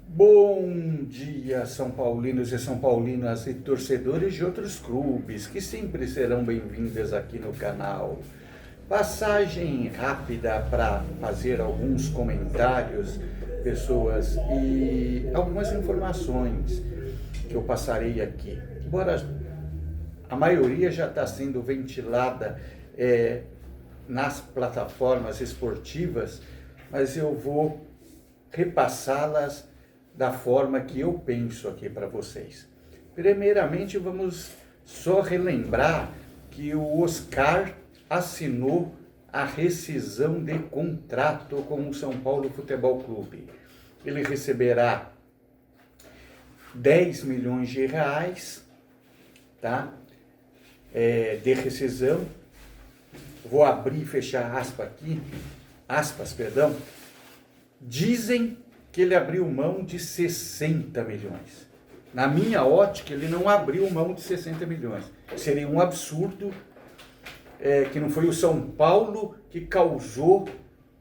Bom dia, São Paulinos e São Paulinas e torcedores de outros clubes que sempre serão bem-vindas aqui no canal. Passagem rápida para fazer alguns comentários, pessoas, e algumas informações que eu passarei aqui. Embora a maioria já está sendo ventilada nas plataformas esportivas, mas eu vou repassá-las da forma que eu penso aqui para vocês. Primeiramente, vamos só relembrar que o Oscar assinou a rescisão de contrato com o São Paulo Futebol Clube. Ele receberá 10 milhões de reais, tá? De rescisão. Vou abrir e fechar aspas, perdão. Dizem que ele abriu mão de 60 milhões. Na minha ótica, ele não abriu mão de 60 milhões. Seria um absurdo que não foi o São Paulo que causou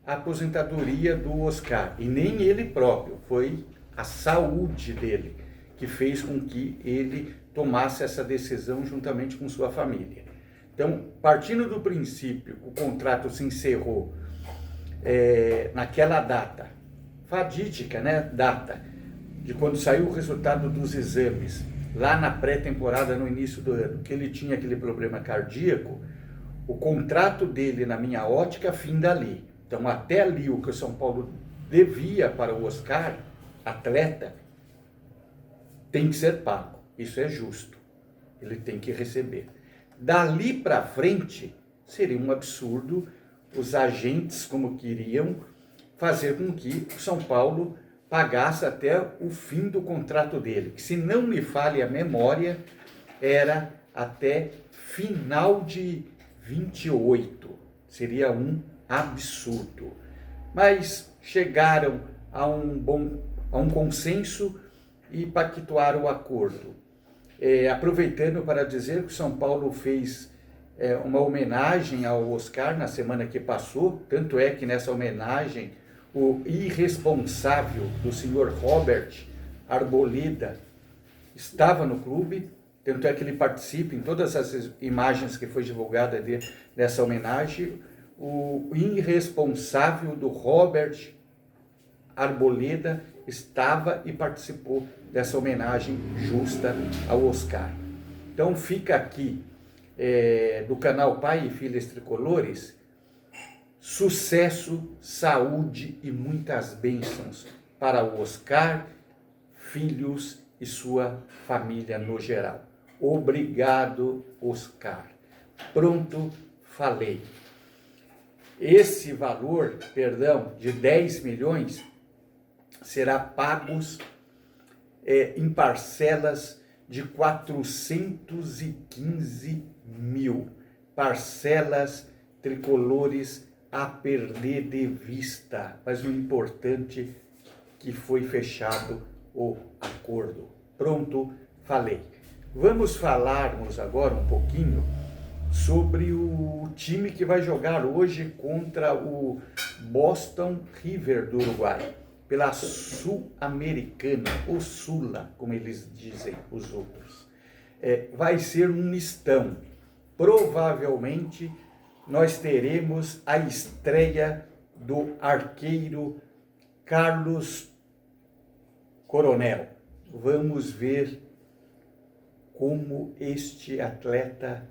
a aposentadoria do Oscar, e nem ele próprio, foi a saúde dele que fez com que ele tomasse essa decisão juntamente com sua família. Então, partindo do princípio, o contrato se encerrou naquela data, fatídica, né? Data de quando saiu o resultado dos exames, lá na pré-temporada, no início do ano, que ele tinha aquele problema cardíaco, o contrato dele, na minha ótica, finda ali. Então, até ali, o que o São Paulo devia para o Oscar, atleta, tem que ser pago. Isso é justo. Ele tem que receber. Dali para frente, seria um absurdo os agentes, como queriam, fazer com que o São Paulo pagasse até o fim do contrato dele, que, se não me falha a memória, era até final de 28. Seria um absurdo. Mas chegaram a um consenso e pactuaram o acordo. Aproveitando para dizer que o São Paulo fez uma homenagem ao Oscar na semana que passou, tanto é que nessa homenagem o irresponsável do senhor Robert Arboleda estava no clube, tanto é que ele participa em todas as imagens que foi divulgada dessa homenagem. O irresponsável do Robert Arboleda estava e participou dessa homenagem justa ao Oscar. Então fica aqui do canal Pai e Filhas Tricolores, sucesso, saúde e muitas bênçãos para o Oscar, filhos e sua família no geral. Obrigado, Oscar. Pronto, falei. Esse valor, de 10 milhões, será pagos em parcelas de 415 mil. Parcelas tricolores a perder de vista. Mas o importante é que foi fechado o acordo. Pronto, falei. Vamos falarmos agora um pouquinho sobre o time que vai jogar hoje contra o Boston River do Uruguai, pela Sul-Americana, ou Sula, como eles dizem os outros. Vai ser um mistão. Provavelmente nós teremos a estreia do arqueiro Carlos Coronel. Vamos ver como este atleta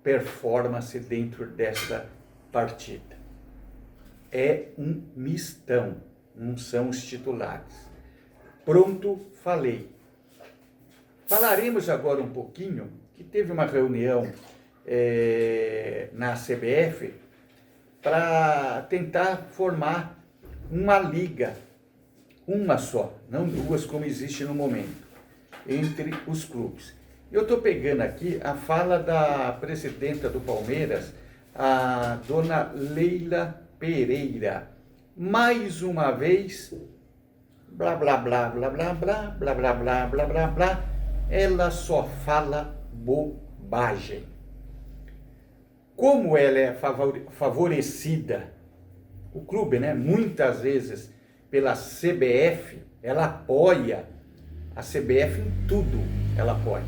performa-se dentro desta partida. É um mistão, não são os titulares. Pronto, falei. Falaremos agora um pouquinho, que teve uma reunião na CBF para tentar formar uma liga, uma só, não duas como existe no momento, entre os clubes. Eu estou pegando aqui a fala da presidenta do Palmeiras, a dona Leila Pereira. Mais uma vez, blá, blá, blá, blá, blá, blá, blá, blá, blá, blá, blá, blá, ela só fala bobagem. Como ela é favorecida, o clube, né, muitas vezes pela CBF, ela apoia a CBF em tudo, ela apoia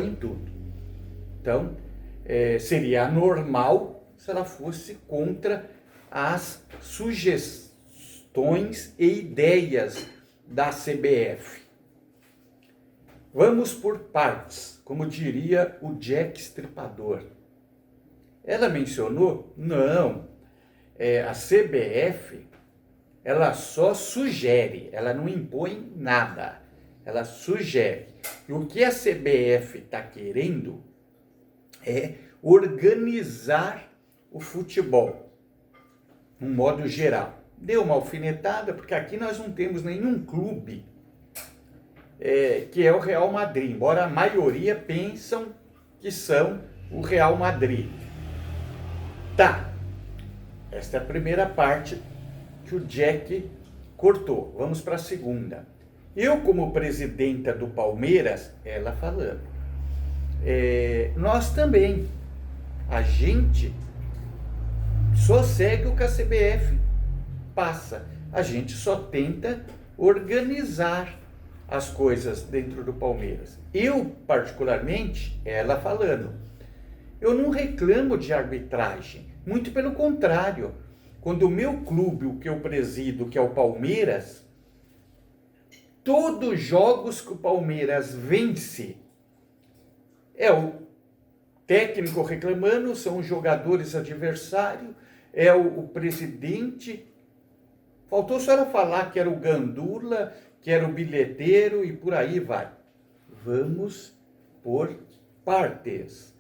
em tudo. Então, seria anormal se ela fosse contra as sugestões e ideias da CBF. Vamos por partes, como diria o Jack Stripador. Ela mencionou? Não. A CBF, ela só sugere, ela não impõe nada. Ela sugere. E o que a CBF está querendo é organizar o futebol, de um modo geral. Deu uma alfinetada, porque aqui nós não temos nenhum clube que é o Real Madrid, embora a maioria pensam que são o Real Madrid. Tá, esta é a primeira parte que o Jack cortou. Vamos para a segunda. Eu, como presidenta do Palmeiras, ela falando, nós também, a gente só segue o que a CBF passa, a gente só tenta organizar as coisas dentro do Palmeiras. Eu, particularmente, ela falando, eu não reclamo de arbitragem, muito pelo contrário. Quando o meu clube, o que eu presido, que é o Palmeiras, todos os jogos que o Palmeiras vence, é o técnico reclamando, são os jogadores adversários, é o presidente. Faltou só ela falar que era o Gandula, que era o bilheteiro e por aí vai. Vamos por partes.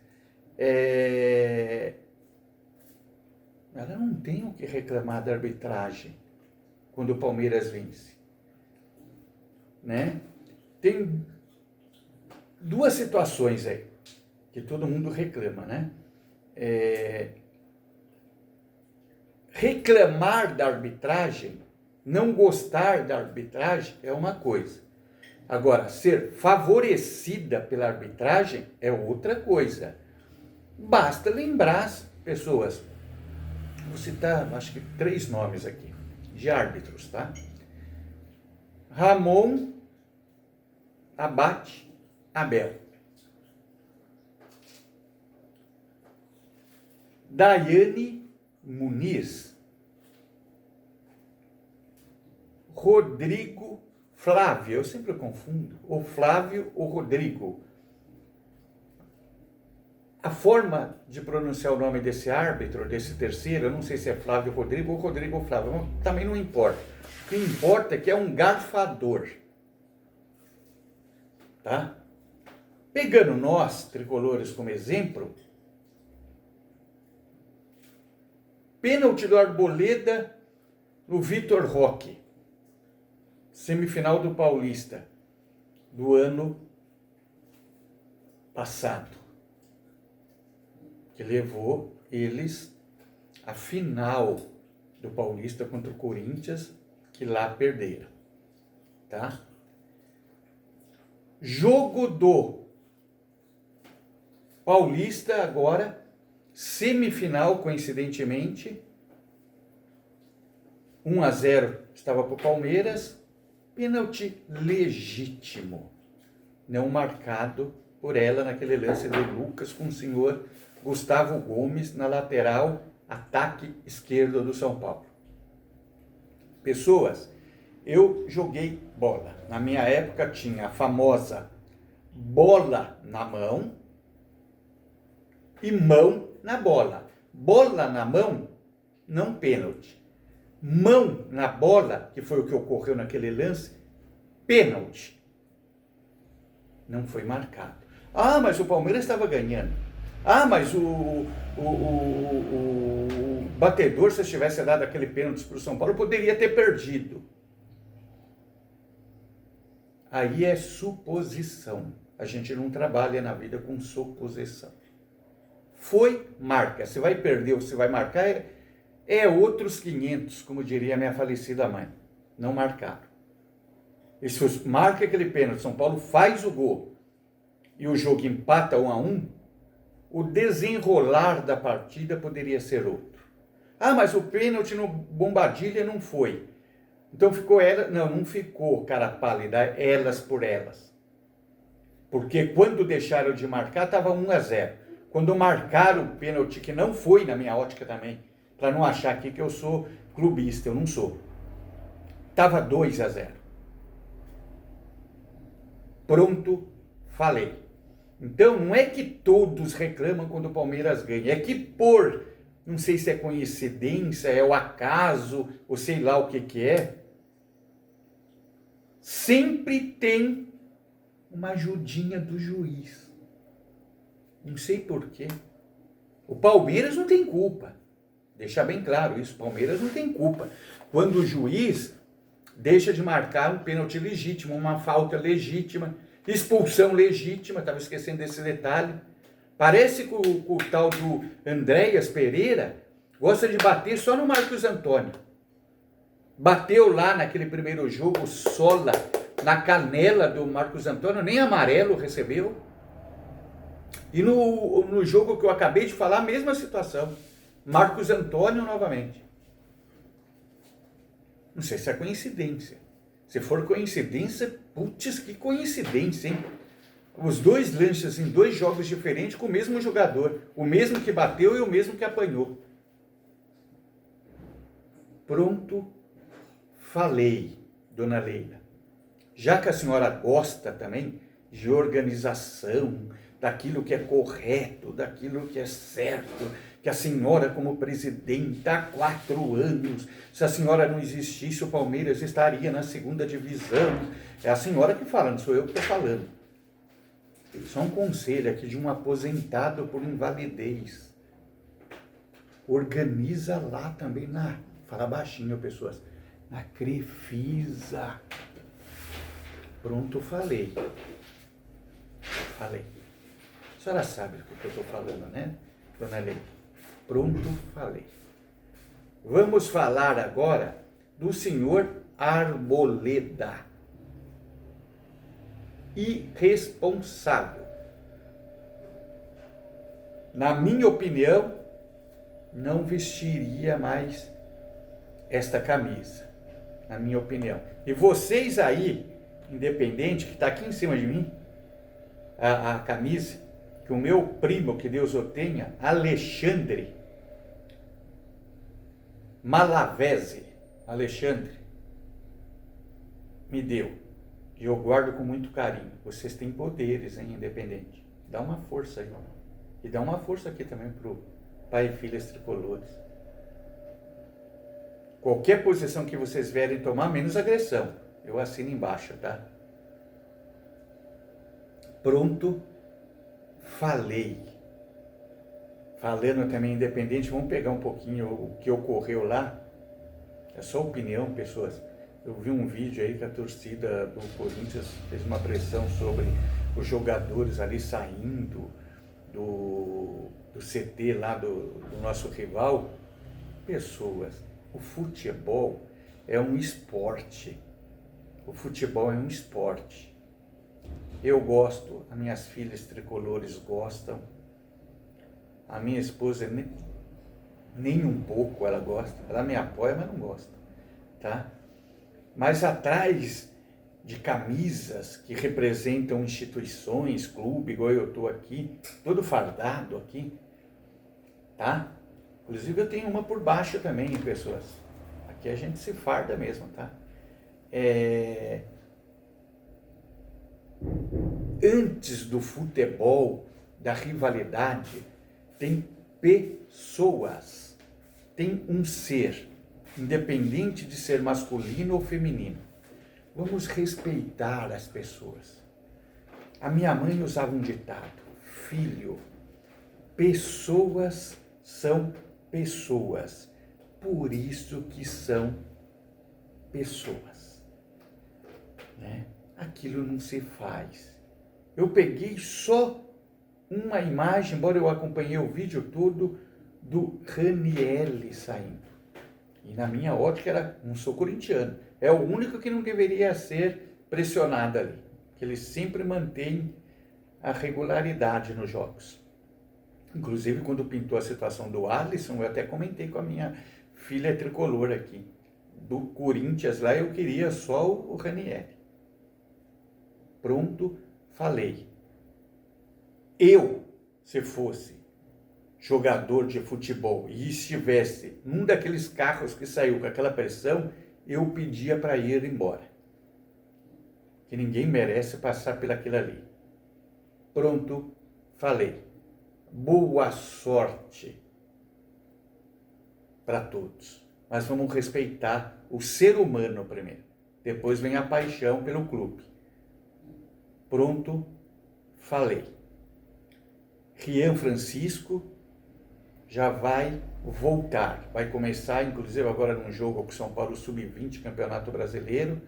Ela não tem o que reclamar da arbitragem quando o Palmeiras vence, né? Tem duas situações aí que todo mundo reclama, né? Reclamar da arbitragem, não gostar da arbitragem é uma coisa. Agora, ser favorecida pela arbitragem é outra coisa. Basta lembrar as pessoas. Vou citar, acho que 3 nomes aqui, de árbitros, tá? Ramon, Abate, Abel. Daiane Muniz. Rodrigo Flávio, eu sempre confundo, o Flávio ou Rodrigo. A forma de pronunciar o nome desse árbitro, desse terceiro, eu não sei se é Flávio Rodrigo ou Rodrigo Flávio, também não importa. O que importa é que é um garfador. Tá? Pegando nós, tricolores, como exemplo, pênalti do Arboleda no Vitor Roque, semifinal do Paulista, do ano passado, que levou eles à final do Paulista contra o Corinthians, que lá perderam, tá? Jogo do Paulista agora, semifinal, coincidentemente, 1-0 estava para o Palmeiras, pênalti legítimo, não marcado por ela naquele lance do Lucas com o senhor Gustavo Gomes na lateral, ataque esquerdo do São Paulo. Pessoas, eu joguei bola. Na minha época tinha a famosa bola na mão e mão na bola. Bola na mão, não pênalti. Mão na bola, que foi o que ocorreu naquele lance, pênalti. Não foi marcado. Ah, mas o Palmeiras estava ganhando. Ah, mas o batedor, se tivesse dado aquele pênalti para o São Paulo, poderia ter perdido. Aí é suposição. A gente não trabalha na vida com suposição. Foi, marca. Se vai perder ou se vai marcar, é outros 500, como diria a minha falecida mãe. Não marcaram. E se marca aquele pênalti, São Paulo faz o gol e o jogo empata 1-1, o desenrolar da partida poderia ser outro. Ah, mas o pênalti no Bombadilha não foi. Então ficou ela, não ficou cara pálida, elas por elas. Porque quando deixaram de marcar, estava 1-0. Quando marcaram o pênalti, que não foi na minha ótica também, para não achar aqui que eu sou clubista, eu não sou. Estava 2-0. Pronto, falei. Então não é que todos reclamam quando o Palmeiras ganha, é que não sei se é coincidência, é o acaso, ou sei lá o que é, sempre tem uma ajudinha do juiz. Não sei porquê. O Palmeiras não tem culpa. Deixar bem claro isso, o Palmeiras não tem culpa. Quando o juiz deixa de marcar um pênalti legítimo, uma falta legítima, expulsão legítima, estava esquecendo desse detalhe. Parece que o tal do Andréas Pereira gosta de bater só no Marcos Antônio. Bateu lá naquele primeiro jogo, sola, na canela do Marcos Antônio, nem amarelo recebeu. E no jogo que eu acabei de falar, a mesma situação. Marcos Antônio novamente. Não sei se é coincidência. Se for coincidência, putz, que coincidência, hein? Os dois lances em 2 jogos diferentes com o mesmo jogador. O mesmo que bateu e o mesmo que apanhou. Pronto, falei, dona Leila. Já que a senhora gosta também de organização, daquilo que é correto, daquilo que é certo, que a senhora como presidente há 4 anos, se a senhora não existisse, o Palmeiras estaria na 2ª divisão. É a senhora que fala, não sou eu que estou falando. Só um conselho aqui de um aposentado por invalidez. Organiza lá também fala baixinho, pessoas, na Crefisa. Pronto, falei. A senhora sabe o que eu estou falando, né, dona Leila? Pronto, falei. Vamos falar agora do senhor Arboleda. Irresponsável. Na minha opinião, não vestiria mais esta camisa. Na minha opinião. E vocês aí, independente, que está aqui em cima de mim, a camisa, que o meu primo, que Deus o tenha, Alexandre Malavese, Alexandre, me deu. E eu guardo com muito carinho. Vocês têm poderes, hein, independente. Dá uma força aí. E dá uma força aqui também pro pai e filhas tricolores. Qualquer posição que vocês vierem tomar, menos agressão. Eu assino embaixo, tá? Pronto, falei. Falando também independente, vamos pegar um pouquinho o que ocorreu lá. É só opinião, pessoas. Eu vi um vídeo aí que a torcida do Corinthians fez uma pressão sobre os jogadores ali saindo do CT lá do nosso rival. Pessoas, o futebol é um esporte. O futebol é um esporte. Eu gosto, as minhas filhas tricolores gostam. A minha esposa nem um pouco ela gosta. Ela me apoia, mas não gosta, tá? Mas atrás de camisas que representam instituições, clube, igual eu estou aqui, todo fardado aqui, tá? Inclusive eu tenho uma por baixo também, pessoas. Aqui a gente se farda mesmo, tá? Antes do futebol, da rivalidade, tem pessoas, tem um ser, independente de ser masculino ou feminino. Vamos respeitar as pessoas. A minha mãe usava um ditado: filho, pessoas são pessoas, por isso que são pessoas, né? Aquilo não se faz. Eu peguei só uma imagem, embora eu acompanhei o vídeo todo, do Ranieri saindo. E na minha ótica, não sou corintiano, é o único que não deveria ser pressionado ali, que ele sempre mantém a regularidade nos jogos. Inclusive, quando pintou a situação do Alisson, eu até comentei com a minha filha tricolor aqui. do Corinthians lá, eu queria só o Ranieri. Pronto, falei. Eu, se fosse jogador de futebol e estivesse num daqueles carros que saiu com aquela pressão, eu pedia para ir embora. Que ninguém merece passar por aquilo ali. Pronto, falei. Boa sorte para todos. Mas vamos respeitar o ser humano primeiro. Depois vem a paixão pelo clube. Pronto, falei. Rian Francisco já vai voltar. Vai começar, inclusive, agora num jogo com o São Paulo Sub-20, Campeonato Brasileiro,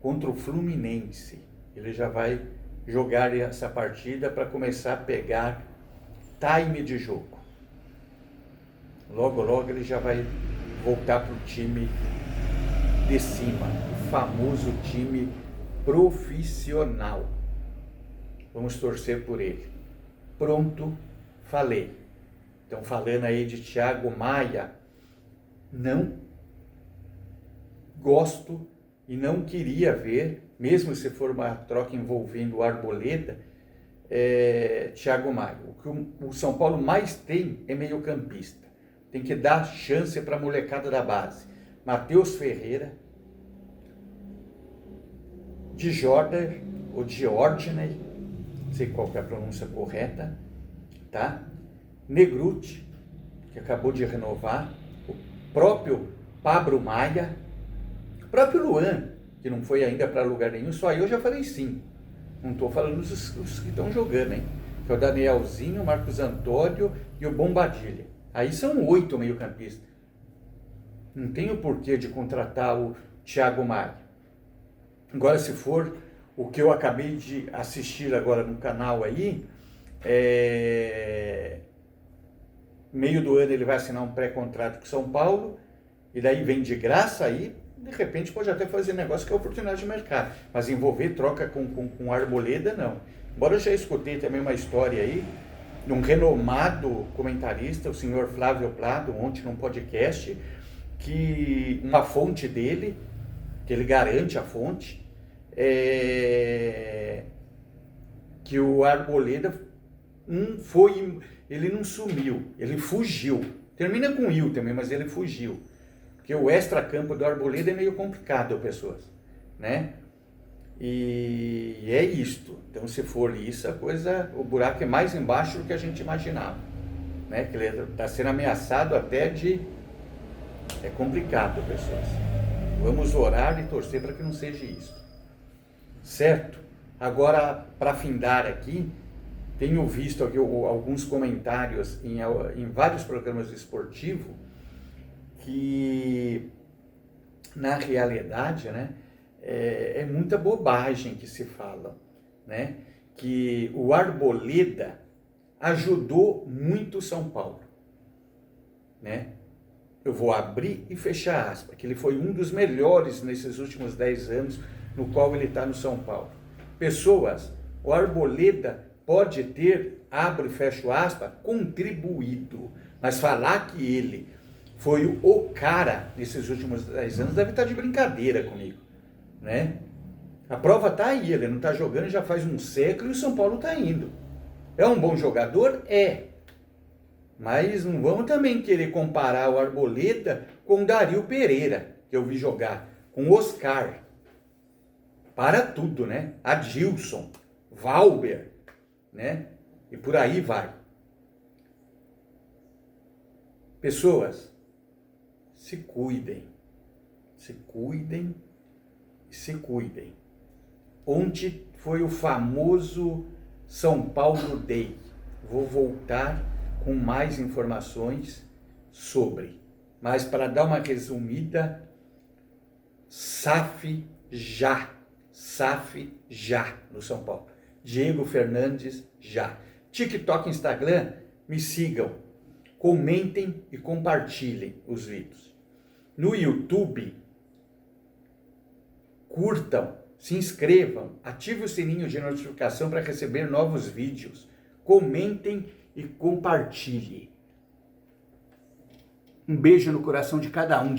contra o Fluminense. Ele já vai jogar essa partida para começar a pegar time de jogo. Logo, logo ele já vai voltar para o time de cima, o famoso time profissional. Vamos torcer por ele. Pronto, falei. Estão falando aí de Thiago Maia. Não gosto e não queria ver, mesmo se for uma troca envolvendo o Arboleda, Thiago Maia. O que o São Paulo mais tem é meio-campista. Tem que dar chance para a molecada da base. Matheus Ferreira, Djordner, ou Djordner, não sei qual que é a pronúncia correta, tá? Negruti, que acabou de renovar, o próprio Pablo Maia, o próprio Luan, que não foi ainda para lugar nenhum, só eu já falei sim. Não estou falando os que estão jogando, hein? Que é o Danielzinho, o Marcos Antônio e o Bombadilha. Aí são 8 meio-campistas. Não tem o porquê de contratar o Thiago Maia. Agora, se for o que eu acabei de assistir agora no canal aí, meio do ano ele vai assinar um pré-contrato com São Paulo, e daí vem de graça aí, de repente pode até fazer negócio que é oportunidade de mercado, mas envolver troca com Arboleda, não. Embora eu já escutei também uma história aí, de um renomado comentarista, o senhor Flávio Prado, ontem num podcast, que uma fonte dele, que ele garante a fonte, que o Arboleda ele não sumiu, ele fugiu. Termina com il também, mas ele fugiu. Porque o extracampo do Arboleda é meio complicado, pessoas, né? E é isto. Então, se for isso, a coisa, o buraco é mais embaixo do que a gente imaginava, né? Que ele está sendo ameaçado até de... É complicado, pessoas. Vamos orar e torcer para que não seja isso. Certo? Agora, para findar aqui, tenho visto aqui alguns comentários em vários programas esportivos que, na realidade, né, é muita bobagem que se fala, né? Que o Arboleda ajudou muito o São Paulo, né? Eu vou abrir e fechar aspas, que ele foi um dos melhores nesses últimos 10 anos no qual ele está no São Paulo. Pessoas, o Arboleda pode ter, abro e fecho aspas, contribuído, mas falar que ele foi o cara nesses últimos 10 anos deve estar de brincadeira comigo, né? A prova está aí, ele não está jogando já faz um século e o São Paulo está indo. É um bom jogador? É. Mas não vamos também querer comparar o Arboleda com o Dario Pereira, que eu vi jogar, com o Oscar. Para tudo, né? Adilson, Valber, né? E por aí vai. Pessoas, se cuidem. Se cuidem e se cuidem. Ontem foi o famoso São Paulo Day. Vou voltar com mais informações sobre. Mas para dar uma resumida, SAF já no São Paulo. Diego Fernandes já. TikTok, Instagram, me sigam, comentem e compartilhem os vídeos. No YouTube, curtam, se inscrevam, ativem o sininho de notificação para receber novos vídeos. Comentem e compartilhem. Um beijo no coração de cada um de vocês.